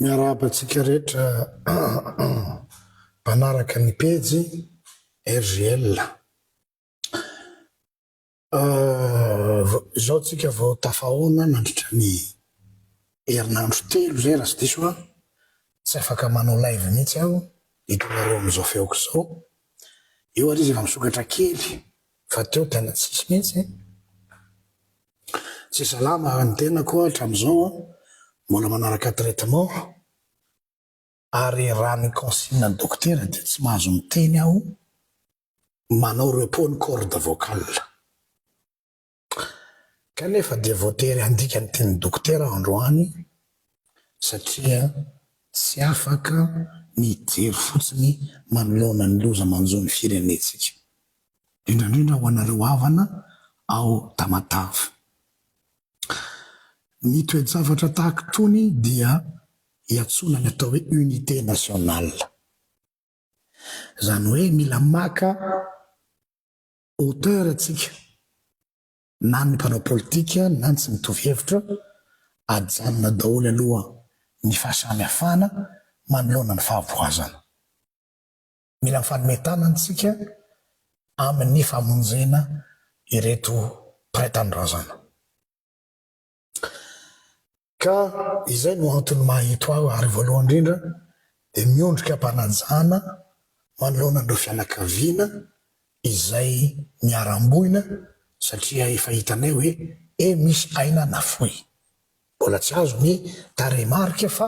Miarabantsika rehetra mpanaraka ny pejy RGL. Zao tsika vao tafahoana nandritra ny herinandro telo zay raha sy diso a, tsy afaka manao live mihitsy aho hitonareo am'izao feoko zao. Eo ary izy efa misokatra kely fa teo tena tsisy mihitsy. Tsy salama ny tenako hatram'izao mbola manaraka traitement ary raha ny consigne ny dokotera dia tsy mahazo miteny aho manao repos ny corde vocale. Kanefa dia voatery handika ny teny dokotera androany satria tsy afaka mijery fotsiny manoloana ny loza manjo ny firenetsika. Indrindra ho anareo havana ao Tamatave. Ny toe-javatra tahaka tony dia hiatsona ny atao hoe unité nationale. Zany hoe mila maka hauteur atsika, na ny mpanao politika na ny tsy mitovy hevitra, ajanona daholo aloha ny fahasamihafana manoloana ny fahaboazana. Mila mifanometana antsika amin'ny famonjena ireto prais-tanindrazana. Ka izay no antony mahito aho ary voalohany indrindra dia miondrika mpanajana manoloana andreo fianakaviana izay miaramboina satria efa hitanay hoe misy aina nafoy. Mbola tsy azo ny taremarika fa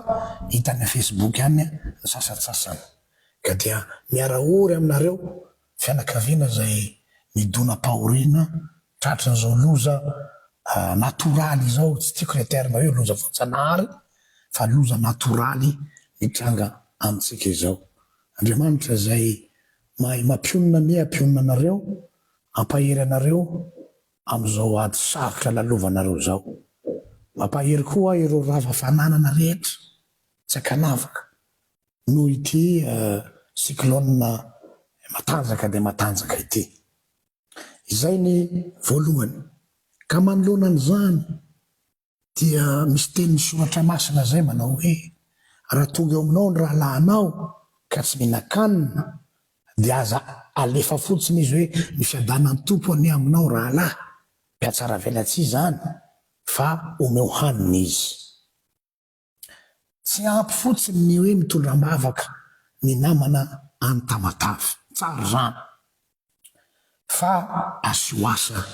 hitany Facebook ihany ny sasatsasany. Ka dia miarahory aminareo fianakaviana izay midona pahoriana tratran'izao loza natoraly zao, tsy tiako le terme hoe loza voatsanahary fa loza natoraly mitranga amintsika izao. Andriamanitra zay mahay mampionona ny ampionona anareo, ampahery anareo am'izao ady sarotra lalovanareo zao. Mampahery koa ireo rava fananana rehetra tsy akanavaka noho ity cyclone matanjaka dia matanjaka ity. Izay ny voalohany. Ka manoloana an'izany dia misy teny soratra masina zay manao hoe raha tonga eo aminao ny rahalahinao ka tsy mihinan-kanina dia aza alefa fotsiny izy hoe ny fiadanan'ny tompo any aminao rahalahy. Mpiatsara velatsy zany fa omeo hanina izy. Tsy ampy fotsiny ny hoe mitondram-bavaka ny namana any Tamatave, tsara zany, fa asioasa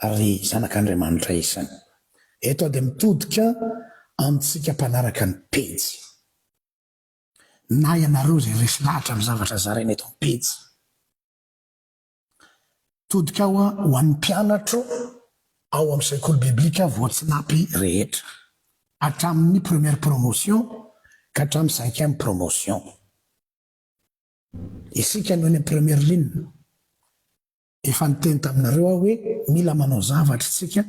ry zanak'Andriamanitra isany. Eto dia mitodika amintsika mpanaraka ny pejy. Na ianareo zay resy lahatra amin'ny zavatra zaraina eto amin'ny pejy. Todika aho ho an'ny mpianatro ao amin'ny sekoly biblika voatsinapy rehetra, hatramin'ny première promotion ka hatramin'ny 5e promotion. Isika no any amin'ny première ligne. Efa niteny taminareo aho hoe mila manao zavatra tsika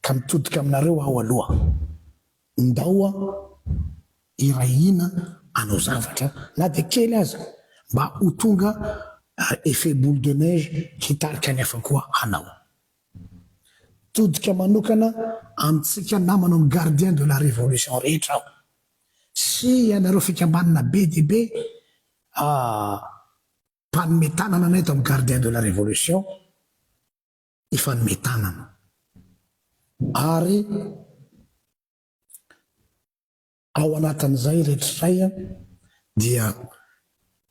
ka mitodika aminareo aho aloha. Ndao irahina anao zavatra na dia kely aza mba ho tonga effet boule de neige hitarika ny hafa koa anao. Todika manokana amintsika namana amin'ny gardien de la révolution rehetra aho. Sy ianareo fikambanana be dia be mpanometanana anay eto amin'ny gardien de la révolution, ifanometanana. Ary ao anatin'izay rehetraray dia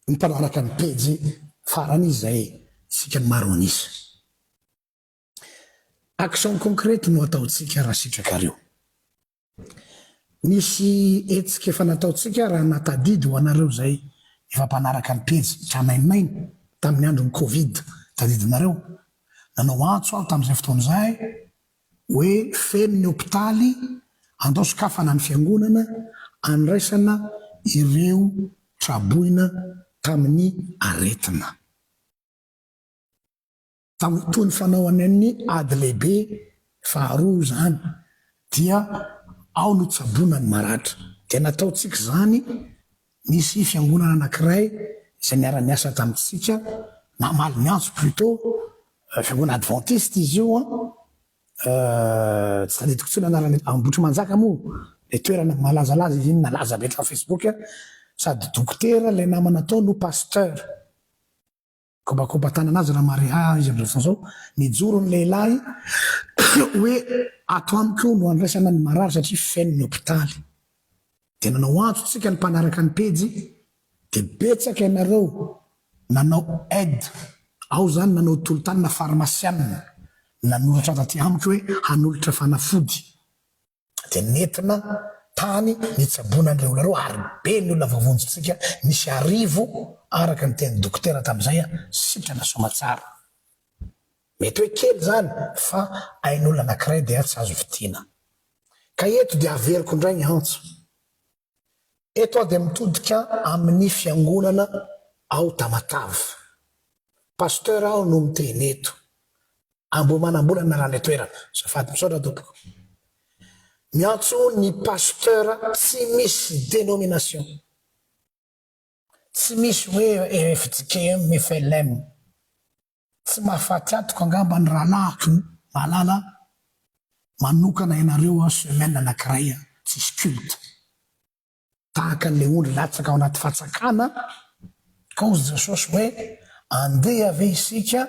mpanaraka ny pejy farany izay sika ny maro anisa. Action concrète no ataontsika raha sitrakareo. Nisy etsika efa nataontsika raha natadidy ho anareo zay efa mpanaraka ny pejy tranainainy tamin'ny andron'ny Covid tadidinareo. Nanao antso aho tamin'izay fotoan'izay hoe feno ny hôpitaly andao sokafana ny fiangonana andraisana ireo traboina tamin'ny aretina. Toy ny fanaovana ny ady lehibe faharoa zany dia ao no tsaboina ny maratra. Dia nataontsika zany, nisy fiangonana anankiray izay niara-niasa tamintsika, namaly ny antso plutôt, fiangonana adventiste izy io, tsy tadidiko tsy ny anarany Ambotry Manjaka moa, le toerana malazalaza izy iny nalaza be etra Facebook sady dokotera le namana atao no pasteur kobakobatana anazy raha mariha izy am'izao zao mijoro ny lehilahy hoe ato amiko no andraisana ny marary satria fen'ny hôpitaly de nanao antso tsika ny mpanaraka ny pejy de betsaka ianareo nanao aide ao zany nanao tolotany na pharmacienne nanoratra taty amiko hoe hanolotra fanafody de nentina tany nitsabonan'ireo olonareo ary be ny olona vavonjitsika misy arivo araka ny teny dokotera tam'izay sitrana somatsara mety hoe kely zany fa ain'olona anankiray dia tsy azo vitina ka eto dia averiko indray ny antso eto dia mitodika amin'ny fiangonana ao Tamatave pasteur ao no miteny eto ambo manambolana raha le toerana zafady misaotra tompoko miantso ny pasteur tsy misy dénomination tsy misy hoe FTKM FLM tsy mahafaty atoko angamba ny rahalahiko malala manokana ianareo semaine anankiray tsisy culte tahaka an'le ondry latsaka ao anaty fatsakana ka ozy Jesosy hoe andeha ave isika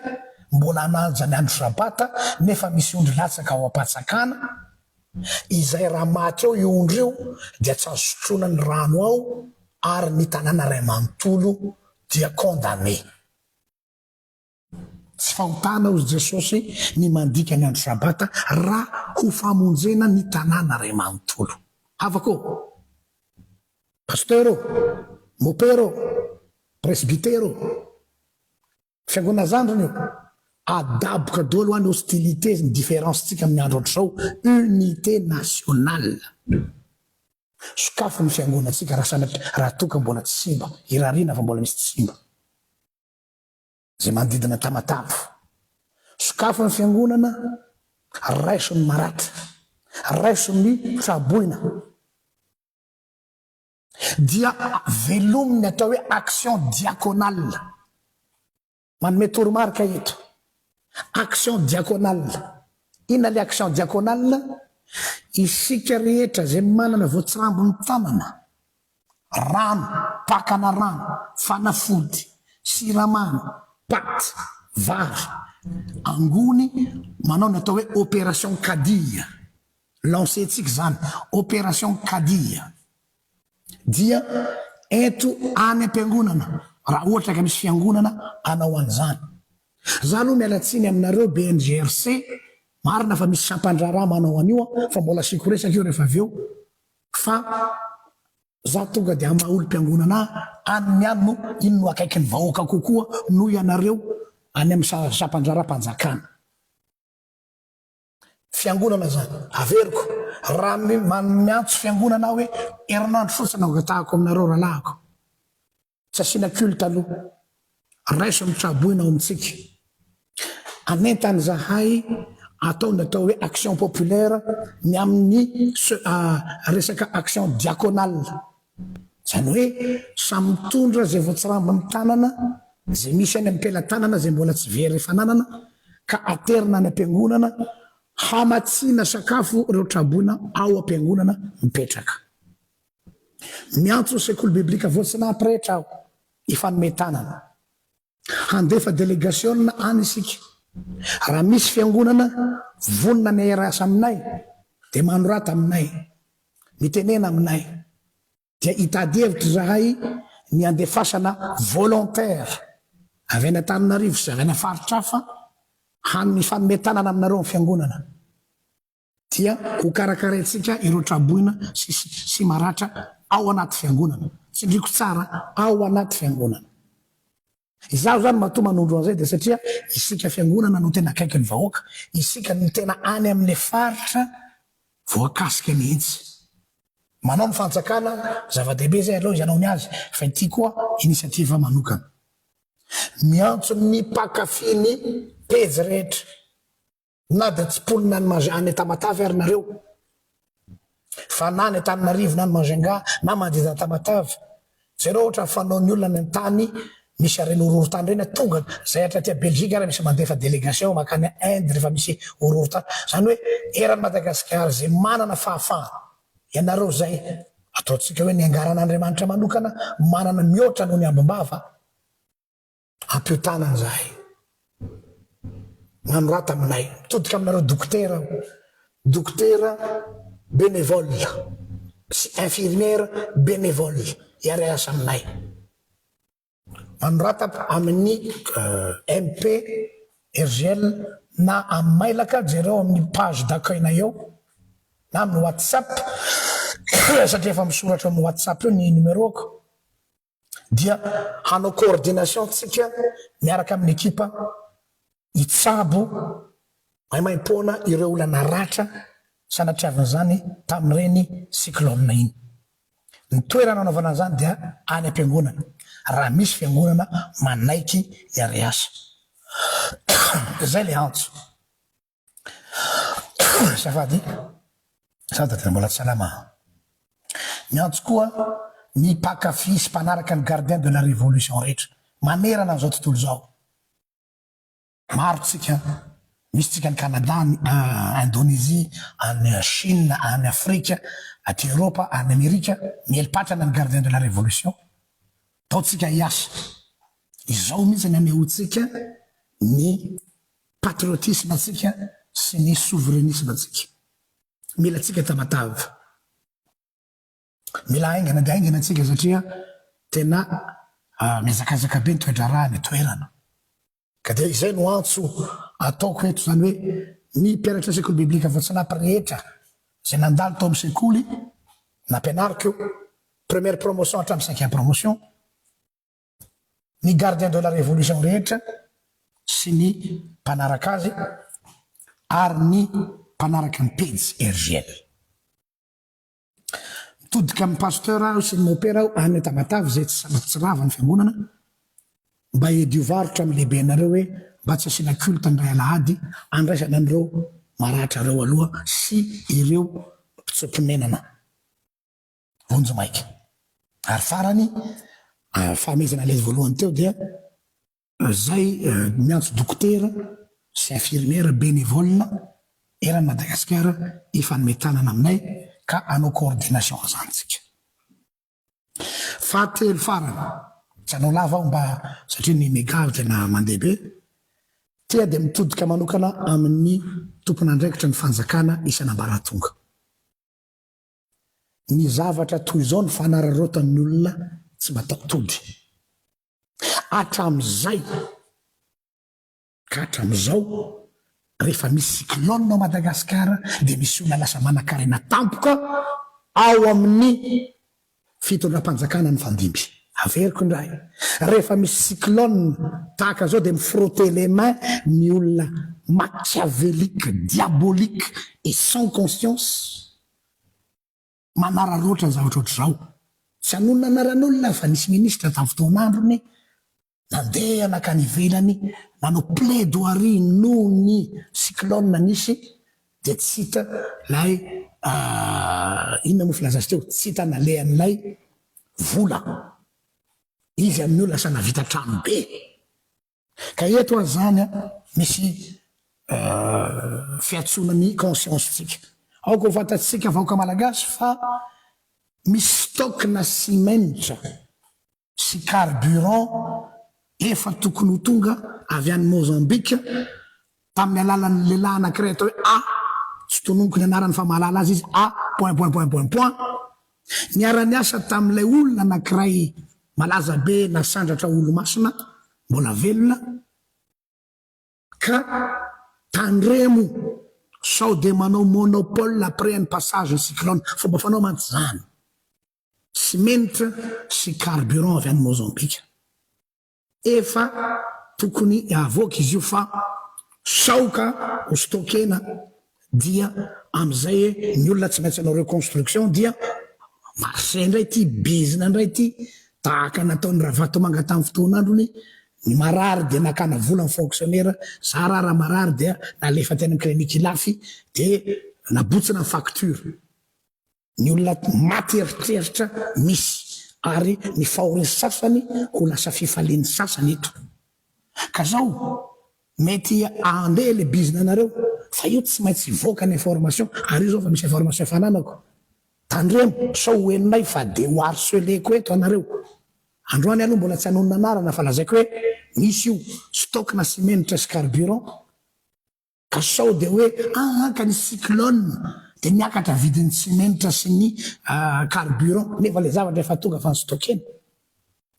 mbola anaja ny andro sabata nefa misy ondry latsaka ao ampatsakana izay raha maty eo io ondry io dia tsy azo sotrona ny rano ao ary ny tanàna ray manontolo dia condamné tsy fahotana ozy Jesosy ny mandika ny andro sabata raha ho famonjena ny tanàna ray manontolo havako pastero mopero presbytero fiangonana zandriny io adaboka dolo any hostilité ny différence tsika amin'ny andro antr'izao unité nationale sokafo ny fiangonatsika raha toka mbola tsy simba irarina fa mbola misy tsy simba zay mandidina Tamatave sokafo ny fiangonana raiso ny maratra raiso ny traboina dia velominy atao hoe action diaconale manome toromarika eto action diaconale ina le action diaconale isika rehetra zay manana voatsirambony tanana rano pakana rano fanafody siramamy paty vary angony manao natao hoe opération kadia lancetsika zany opération kadia dia eto any am-piangonana raha ohatra ka misy fiangonana anao an'izany za aloha mialatsiny aminareo BNGRC marina fa misy sampandrara manao an'io fa mbola sikoresaka io rehefa aveo fa za tonga dia maolo-piangonana any any no ino no akaiky ny vahoaka kokoa no ianareo any amin'ny sampandraram-panjakana fiangonana zany averiko raha miantso fiangonana hoe herinandro fotsiny agatahako aminareo rahalahako tsy asiana culte aloha raiso mitraboina ao amintsika anentany zahay atao natao hoe action populaire ny amin'ny resaka action diaconale zany hoe samy mitondra zay voatsirambony tanana zay misy any ampelantanana zay mbola tsy very fananana ka aterina any am-piangonana hamatsiana sakafo ireo traboina ao am-piangonana mipetraka miantso sekoly biblika voatsinaham-pirehetra aho ifanome tanana handefa délégation any isika raha misy fiangonana vonina ny asa aminay dia manorata aminay mitenena aminay dia hitady hevitra zahay ny andefasana volontaire avy any Antananarivo sy avy any faritra hafa han'ny fanome tanana aminareo amin'ny fiangonana dia ho karakarantsika ireo traboina sy maratra ao anaty fiangonana tsy ndriko tsara ao anaty fiangonana izaho zany matoa manondro an'izay dia satria isika fiangonana no tena akaiky ny vahoaka isika no tena any amin'ny faritra voakasika mihitsy manao ny fanjakana zava-dehibe zay aloha izy anao ny azy fa ity koa inisiativa manokana miantso ny mpakafiny pejy rehetra na dia tsy polina any Tamatave ary nareo fa na ny Antananarivo na ny Majunga na manodidina Tamatave zareo ohatra fanao ny olona ny an-tany misy areny horohorontany reny tonga zay atratya Belgique ary misy mandefa délégation makany Inde rehefa misy horohorontany zany hoe eran'ny Madagasikara zay manana fahafahana ianareo zay ataotsika hoe ny angaran'Andriamanitra manokana manana mihoatra noho ny ambom-bava ampiotana an'izay manorata aminay mitodika aminareo dokotera bénévole sy infirmière bénévole iary asa aminay manorata amin'ny MP RGL na amin'ny mailaka jereo amin'ny page d'accueil-na eo na amin'ny WhatsApp satria efa misoratra amin'ny WhatsApp eo ny numéroako dia hanao coordination tsika miaraka amin'ny ekipa itsabo maimaimpona ireo olana ratra sanatriavin'izany tamin'ireny cyclone iny ny toerana anaovana zany dia any am-piangonana raha misy fiangonana manaiky iary asa zay le antso safady tena mbola tsy salama ny antso koa ny mpakafy sy mpanaraka ny gardien de la révolution rehetra manerana an'izao tontolo zao maro tsika misy tsika ny Canada any Indonésie any Chine any Afrika aty Europa any Amerika mielipatrana ny gardien de la révolution taotsika hiasa izao mihitsy ny anehotsika ny patriotisme tsika sy ny souverainisme tsika mila tsika tamatavy mila aingana dia aingana tsika satria tena mizakazaka be ny toetra raha ny toerana ka dia izay no antso ataoko eto zany hoe ny mpianatra sekoly biblika voatsinapy rehetra zay nandalo tao amin'ny sekoly nampianariko eo première promotion hatramin'ny cinquième promotion ny gardien de la révolution rehetra sy ny mpanaraka azy ary ny mpanaraka ny pejy RGL mitodika amin'ny pasteur aho sy ny mopera aho any Tamatavy zay tsy rava ny fiangonana mba ediovarotra amin'ny lehibe anareo hoe mba tsy asiana culte ny ray alahady andraisana an'ireo maratra reo aloha sy ireo mpitsopinenana vonjo maika ary farany fahamezana le voalohany teo dia zay miantso dokotera sy infirmière bénévole eran'ny Madagasikara ifanometanana aminay ka anao coordination azantsika fahatelo farany tsy anao lava aho mba satria ny mégave tena mandeha be tia dia mitodika manokana amin'ny tompon'andraikitra ny fanjakana isan'ambaratonga ny zavatra toy izao ny fanararotan'ny olona tsy mataotody hatram'izay ka hatram'izao rehefa misy cyclone ao Madagasikara dia misy olona lasa manan-karena tampoka ao amin'ny fitondram-panjakana ny fandimby averiko indray rehefa misy cyclone tahaka zao dia mifrotter les mains ny olona machiavélique diabolique et sans conscience manararoatra ny zavatra ohatr'izao tsy anonona anaran'olona fa nisy ministra tamin'ny fotoan'androny nandeha nakany ivelany nanao plaidoirie noho ny cyclone nisy dia tsy hita lay inona moa filaza azy teo tsy hita nalehan'ilay vola izy amin'ny olona lasa navita trano be ka eto azy zany misy fiatsonany conscience tsika aoko ho fantatsika vahoaka malagasy fa misy stock na simenitra sy carburant efa tokony ho tonga avy any Mozambique tamin'ny alalan'ny lehilahy anankiray atao hoe tsy tononoko ny anarany fa mahalala azy izy point niara-ny asa tamin'ilay olona anankiray malaza be nasandratra olo-masina mbola velona ka tandremo sao de manao monopole après un passage cyclone fomba fanao mantsy zany simenitra sy carburant avy any Mozambique efa tokony avoaka izy io fa saoka ho stokena dia am'izay ny olona tsy maintsy anao reconstruction dia marché indray ty bizina indray ty tahaka nataony raha vatomanga tamin'ny fotoan'androny ny marary dia nakana vola ny fonctionnaire za raha marary dia nalefa tena ny clinique lafy dia nabotsina ny facture ny olona maty eritreritra misy ary ny fahoriny sasany ho lasa fifaliany sasany eto ka zao mety andeha le bizina anareo fa io tsy maintsy voaka ny information ary io zao fa misy information fananako tandremo sao hoeninay fa de ho harceleko eto anareo. Androany aloha mbola tsy hanonona anarana fa lazaiko hoe misy io stock na simenitra sy carburant ka sao de hoe ka ny cyclone de miakatra vidin'ny simenitra sy ny carburant nefa le zavatra efa tonga fa ny stockena.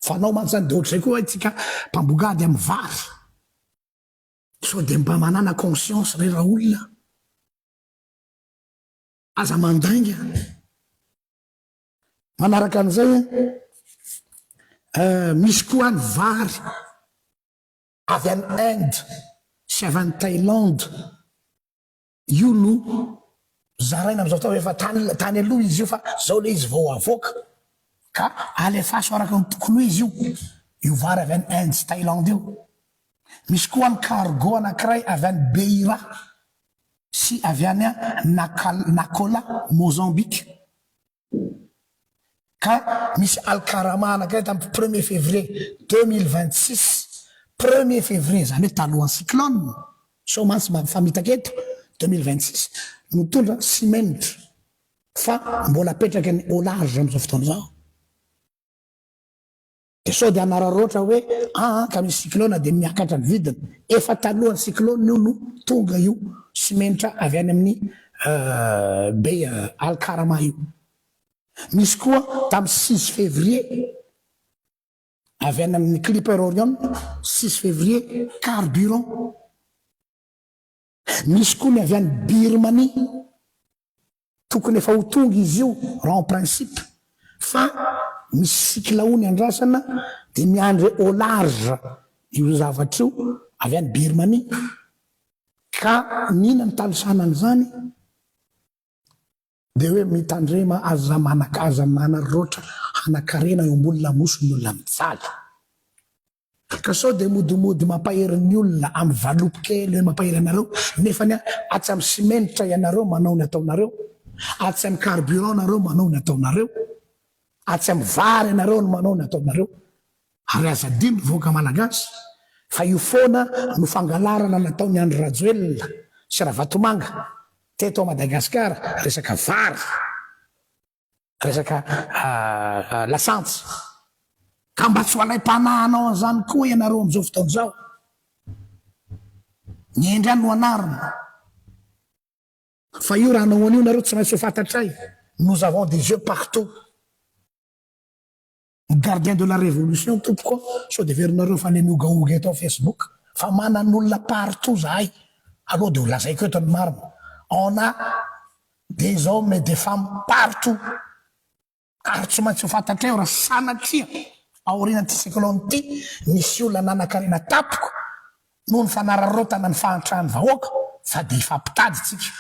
Fanao mantsy zany de ohatr'izay koa itsika mpambogady amin'ny vary. So de mba manana conscience rera olona. Aza mandainga. Manaraka an'izay misy koa ny vary avy any Inde sy avy any Thaïlande. Io no zaraina am'izao tao efa tany aloha izy io fa zao le izy vao avoaka ka alefaso araka ny tokony ho izy io. Io vary avy any Inde sy Thaïlande io. Misy koa ny cargo anankiray avy any Beira sy avy any Nakola, Mozambique. Ka misy Alkarama anankiray tamin'ny 1er février 2026. 1er février zany hoe talohan'ny cyclone. So mantsy mafamitaka eto 2026 mitondra simenitra fa mbola apetraka ny au large am'izao fotoana zao. De sao de anararoatra hoe ka misy cyclone de miakatra ny vidiny. Efa talohan'ny cyclone io no tonga io simenitra avy any amin'ny Alkarama io. Misy koa tamin'ny 6 février avy any amin'ny Clipper Orion 6 février carburant. Misy koa ny avy any Birmanie tokony efa ho tonga izy io raha en principe fa misy cycle hony andrasana de miandry au large io zavatra io avy any Birmanie. Ka nina ny talisana an'izany de hoe mitandrema aza manaroroatra hanakarena eo ambony lamosy ny olona mijaly. Ka sao de modimody mampaherin'ny olona amin'ny valopokely hoe mampahery anareo nefany atsy amin'ny simenitra ianareo manao ny ataonareo, atsy amin'ny carburant nareo manao ny ataonareo, atsy amin'ny vary ianareo no manao ny ataonareo. Ary aza dimy voaka malagasy fa io foana no fangalarana nataony Andry Rajoelina sy Ravatomanga teto a Madagasikara resaka vary, resaka lasantsy. Ka mba tsy ho alay-panahanao an'izany koa ianareo am'izao fotoana zao. Niendry any no anarina. Fa io raha nahoan'io nareo tsy maintsy ho fantatray. Nous avons des yeux partout. Gardien de la révolution tompoko sao de verinareo fa le miogaoga eto Facebook fa manan'olona partout zahay. Aloha de ho lazaiko eto ny marina. On a des hommes et des femmes partout. Ary tsy maintsy ho fantatray raha sanatria aorian'ity cyclone ity misy olona nanakarena tapoko noho ny fanararotana ny fahantrany vahoaka fa de ifampitady tsika.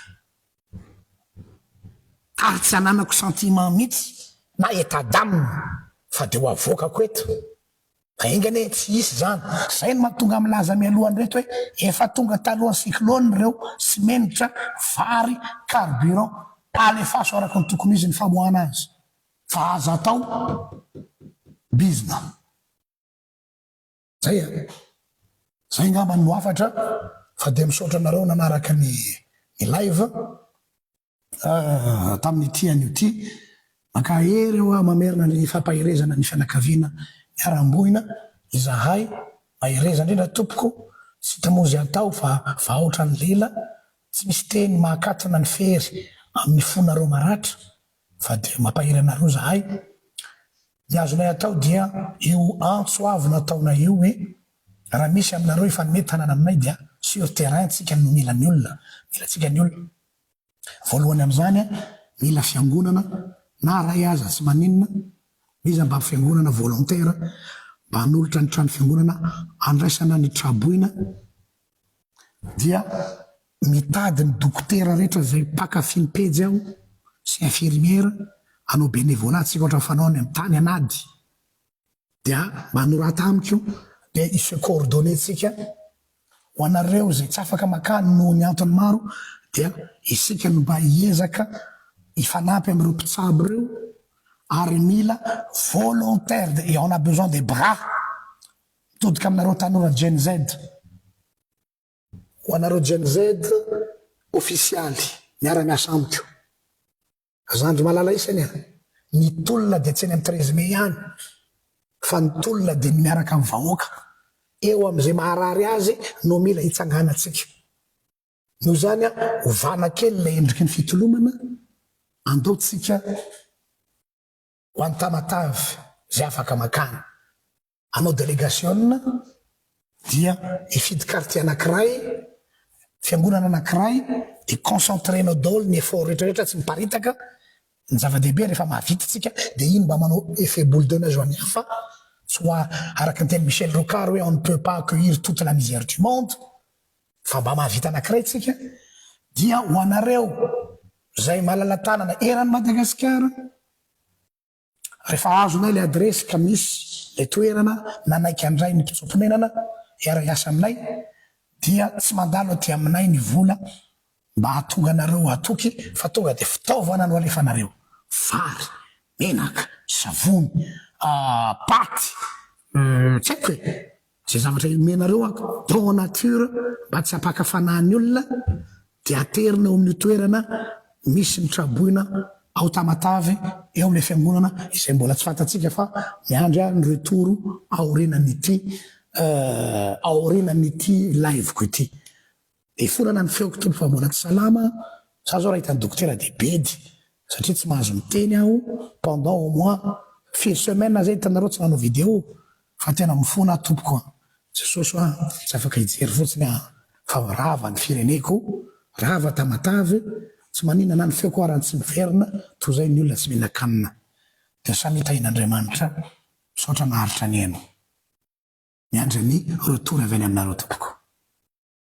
Ary tsy ananako sentiment mihitsy na état d'âme fa de ho avoakako eto. Engane tsy isy zany. Zay no mahatonga milaza mialohany reto hoe efa tonga talohan'ny cyclone reo simenitra, vary, carburant alefaso araka ny tokony izy ny famoahana azy. Fa aza atao bizna. Zay ngamba no afatra fa de misaotra anareo nanaraka ny live tamin'ity anio ity. Makahery eo mamerina ny fampahirezana ny fianakaviana miaramboina izahay mahireza indrindra tompoko tsy tamozy atao fa vahoatra ny lela tsy misy teny mahakatona ny fery amin'ny fonareo maratra fa de mampahiry anareo zahay. Ny azonay atao dia io antso avy nataona io hoe raha misy aminareo efa mety tanana aminay dia sur terrain tsika no mila ny olona, mila tsika ny olona. Voalohany amin'izany mila fiangonana na ray aza tsy maninona izy mba fiangonana volontaire mba hanolotra ny trano fiangonana andraisana ny traboina dia mitady ny dokotera rehetra zay mpakafy ny pejy aho sy infirmière anao bénévolat tsika ohatra fanaony amin'ny tany anady dia mba hanorata amiko dia isy coordonné tsika ho anareo zay tsy afaka makany noho ny antony maro dia isika no mba hiezaka ifanampy amin'ireo mpitsabo reo ary mila volontaire et on a besoin des bras mitodika aminareo tanora Gen Z ho anareo Gen Z officialy miara-miasa amiko Zandry malala isany ny tolona dia tsy eny amin'ny 13 mai ihany fa ny tolona dia miaraka amin'ny vahoaka eo amin'izay maharary azy no mila hitsanganantsika. Noho izany hovana kely ilay endriky ny fitolomana andaotsika ho an'ny Tamatavy izay afaka makany. Anao délégation dia hifidy quartier anankiray, fiangonana anankiray, dia concentrenao daholo ny effort rehetrarehetra tsy miparitaka. Ny zava-dehibe rehefa mahavita tsika dia iny mba manao effet boule de neige ho an'ny hafa, tsy ho araka ny teny Michel Rocard hoe on ne peut pas accueillir toute la misère du monde, fa mba mahavita anankiray tsika dia ho anareo zay malala tanana eran'ny Madagasikara, rehefa azonay le adresy ka misy le toerana nanaiky andray ny kitso-ponenana iara-iasa aminay dia tsy mandalo aty aminay ny vola mba hatonga anareo atoky fa tonga dia fitaovana no alefanareo: vary, menaka, savony, paty, tsy haiko hoe zay zavatra imenareo don nature mba tsy hampakafanany olona dia aterina eo amin'ny toerana misy ny traboina ao Tamatavy eo amin'ilay fiangonana izay mbola tsy fantatsika fa miandry ny retoro aorinan'ity live-ko ity. Ifonana ny feoko tompo fa mbola tsy salama. Za zao raha hitan'ny dokotera dia bedy satria tsy mahazo miteny aho pendant au moins 6 semaines zay hitanareo tsy nanao vidéo fa tena mifona tompoko. Jesosy tsy afaka hijery fotsiny fa rava ny fireneko, rava Tamatavy, tsy maninana ny feoko raha tsy miverina toy izay ny olona tsy mihinan-kanina. Dia samita hin'Andriamanitra misaotra naharitra ny aino. Miandry ny retour avy any aminareo tompoko.